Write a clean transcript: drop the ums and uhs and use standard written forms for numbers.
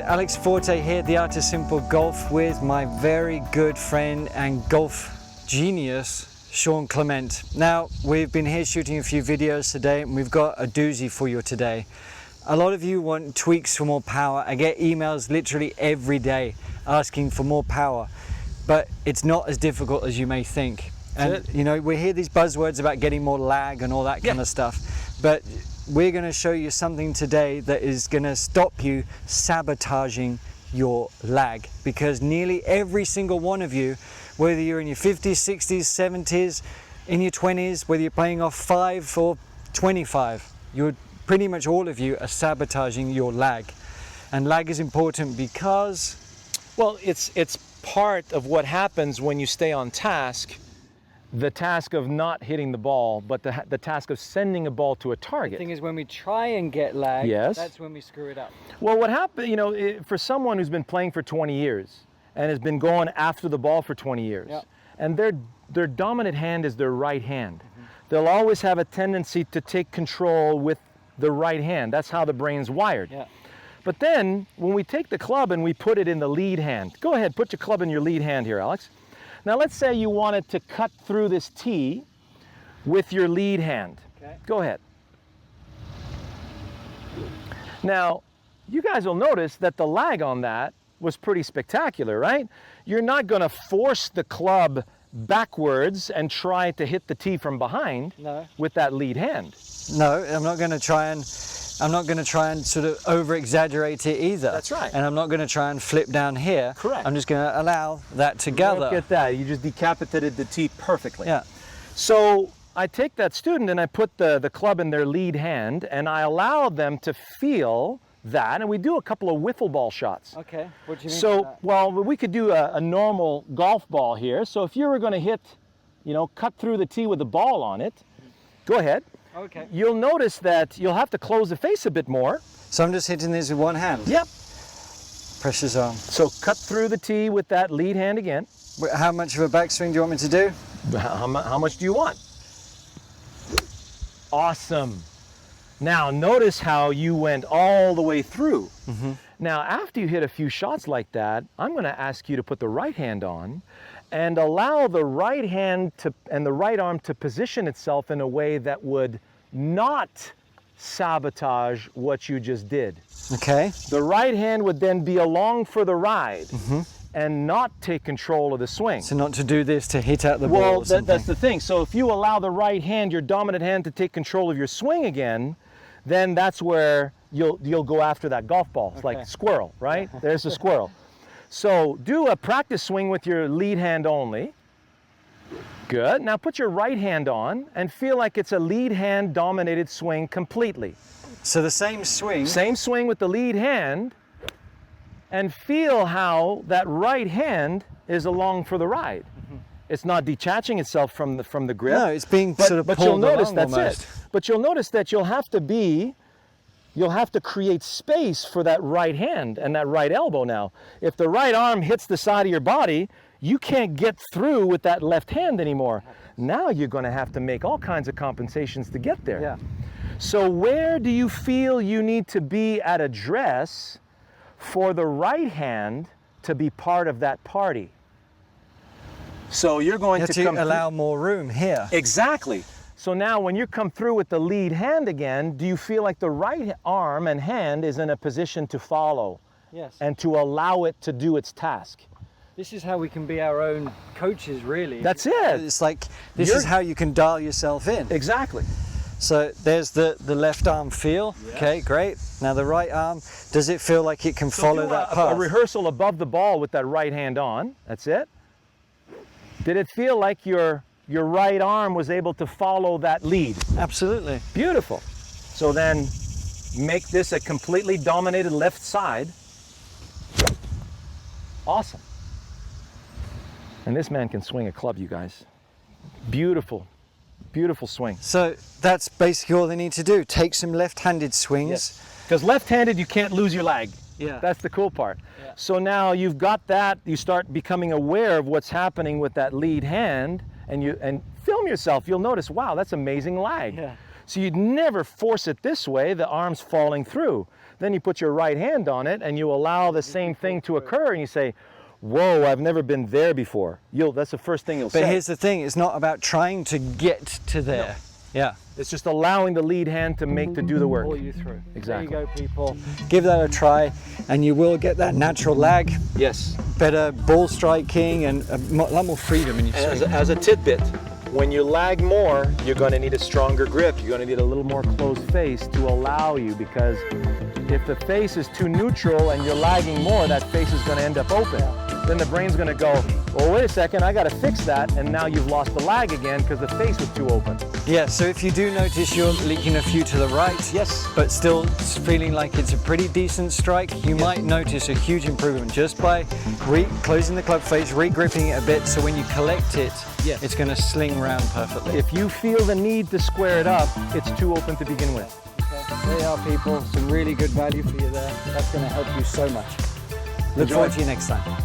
Alex Fortey here, The Art of Simple Golf, with my very good friend and golf genius, Shawn Clement. Now, we've been here shooting a few videos today, and we've got a doozy for you today. A lot of you want tweaks for more power. I get emails literally every day asking for more power, but it's not as difficult as you may think. And you know, we hear these buzzwords about getting more lag and all that kind of stuff, but we're going to show you something today that is going to stop you sabotaging your lag, because nearly every single one of you, whether you're in your 50s, 60s, 70s, in your 20s, whether you're playing off 5 or 25, you're pretty much all of you are sabotaging your lag. And lag is important because, well, it's part of what happens when you stay on task. The task of not hitting the ball, but the task of sending a ball to a target. the thing is, when we try and get lag, that's when we screw it up. Well, what happened, you know, for someone who's been playing for 20 years and has been going after the ball for 20 years, and their dominant hand is their right hand. They'll always have a tendency to take control with the right hand. That's how the brain's wired. But then, when we take the club and we put it in the lead hand, go ahead, put your club in your lead hand here, Alex. Now let's say you wanted to cut through this tee with your lead hand. Go ahead. Now, you guys will notice that the lag on that was pretty spectacular, right? You're not going to force the club backwards and try to hit the tee from behind with that lead hand. No, I'm not going to try and sort of over-exaggerate it either. That's right. And I'm not going to try and flip down here. Correct. I'm just going to allow that to gather. Look at that. You just decapitated the tee perfectly. Yeah. So I take that student and I put the club in their lead hand, and I allow them to feel that, and we do a couple of wiffle ball shots. Okay. What do you mean? So, well, we could do a normal golf ball here. So if you were going to hit, you know, cut through the tee with the ball on it, go ahead. Okay. You'll notice that you'll have to close the face a bit more. So I'm just hitting this with one hand? Yep. Pressure's on. So cut through the tee with that lead hand again. How much of a backswing do you want me to do? How much do you want? Awesome. Now notice how you went all the way through. Now after you hit a few shots like that, I'm going to ask you to put the right hand on and allow the right hand and the right arm to position itself in a way that would not sabotage what you just did. Okay. The right hand would then be along for the ride and not take control of the swing. So not to do this to hit out the ball or something. That's the thing. So if you allow the right hand, your dominant hand, to take control of your swing again, then that's where you'll go after that golf ball. It's like squirrel, right? There's a squirrel. So do a practice swing with your lead hand only. Good. Now put your right hand on and feel like it's a lead hand dominated swing completely. So the same swing? Same swing with the lead hand, and feel how that right hand is along for the ride. It's not detaching itself from the grip. No, it's being sort of pulled you'll notice along that's almost. it. But you'll notice that you'll have to create space for that right hand and that right elbow now. If the right arm hits the side of your body, you can't get through with that left hand anymore. Now you're going to have to make all kinds of compensations to get there. So where do you feel you need to be at address for the right hand to be part of that party? So you're going to come allow more room here. Exactly. So now when you come through with the lead hand again, do you feel like the right arm and hand is in a position to follow? Yes. And to allow it to do its task? This is how we can be our own coaches, really. That's it. It's like, this is how you can dial yourself in. Exactly. So there's the left arm feel. Okay, great. Now the right arm, does it feel like it can follow that path? A rehearsal above the ball with that right hand on. That's it. Did it feel like your right arm was able to follow that lead? Absolutely. Beautiful. So then make this a completely dominated left side. Awesome. And this man can swing a club, you guys. Beautiful, beautiful swing. So that's basically all they need to do. Take some left-handed swings. Because left-handed, you can't lose your lag. Yeah. That's the cool part. So now you've got that, you start becoming aware of what's happening with that lead hand, and film yourself. You'll notice, wow, that's amazing lag. So you'd never force it this way, the arm's falling through. Then you put your right hand on it and you allow the same thing to occur and you say, whoa, I've never been there before. That's the first thing you'll say. But here's the thing, it's not about trying to get to there. No. Yeah. It's just allowing the lead hand to do the work. Pull you through. Exactly. There you go, people. Give that a try and you will get that natural lag, Yes. better ball striking and a lot more freedom in your swing. As a tidbit, when you lag more, you're going to need a stronger grip. You're going to need a little more closed face to allow you, because if the face is too neutral and you're lagging more, that face is going to end up open. Then the brain's going to go, well, wait a second, I got to fix that, and now you've lost the lag again because the face was too open. Yeah, so if you do notice you're leaking a few to the right, Yes. but still feeling like it's a pretty decent strike, you might notice a huge improvement just by closing the club face, re-gripping it a bit, so when you collect it, Yes. it's going to sling around perfectly. If you feel the need to square it up, it's too open to begin with. There you are, people. Some really good value for you there. That's going to help you so much. Look Enjoy. forward to you next time.